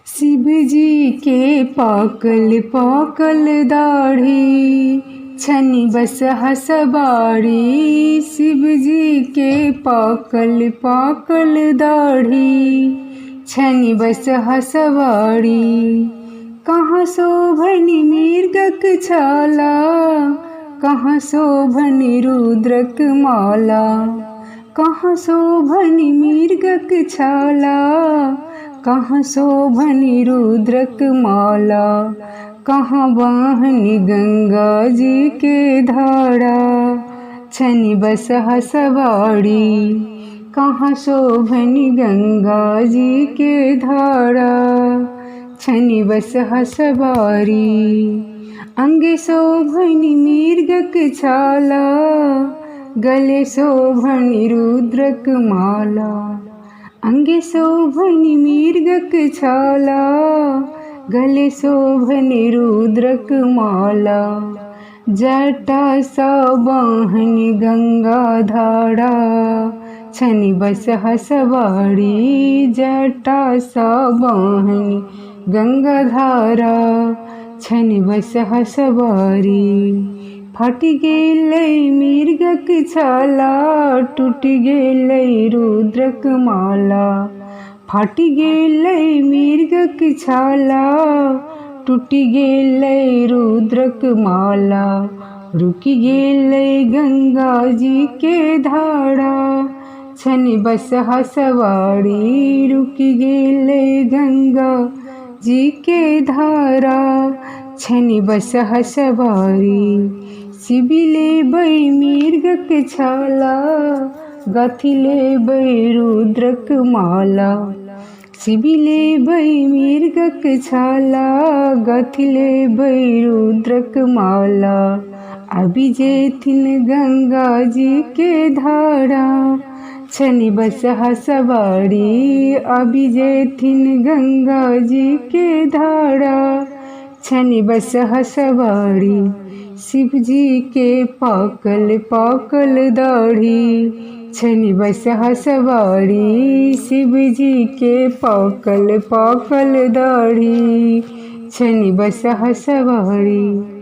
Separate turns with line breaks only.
शिव जी के पाकल पाकल दाढ़ी छनी बस हसबाड़ी। शिव जी के पाकल पाकल दाढ़ी छनी बस हसबाड़ी। कहाँ शोभनी मृगक छाला, कहाँ शोभनी रुद्रक माला। कहाँ शोभनी मृगक छाला, कहाँ शोभनी रुद्रक माला। कहाँ वाहनी गंगा जी के धारा छनी बस हसबाड़ी। कहाँ शोभनी गंगा जी के धारा छनी बस हसबाड़ी। अंगे शोभनी मृगक छाला, गले शोभनी रुद्रक माला। अंगे शोभनी मृगक छाला, गले शोभनी रुद्रक माला। जटा साबाहनी गंगा धारा छनी बस हसबाड़ी। जटा साबाहनी गंगा धारा छनी बस हसबाड़ी। फट गेलै मृगक छाला, टूट गेलै रुद्रक माला। फट गेलै मृगक छाला, टूट गेलै रुद्रक माला। रुक गेलै गंगा जी के धारा छनी बस हसबाड़ी। रुक गेलै गंगा जी के धारा छनी बस हसबाड़ी। शिव लेबै मृगक छाला, गथि लेबै रुद्रक माला। शिव लेबै मृगक छाला, गथि लेबै रुद्रक माला। अभी जेथिन गंगा जी के धारा छनी बस हसबाड़ी। अभी जेथिन गंगा जी के धारा छनी बस हसबाड़ी। शिव जी के पाकल पाकल दाढ़ी छनी बस हसबाड़ी। शिव जी के पाकल पाकल दाढ़ी छनी बस हसबाड़ी।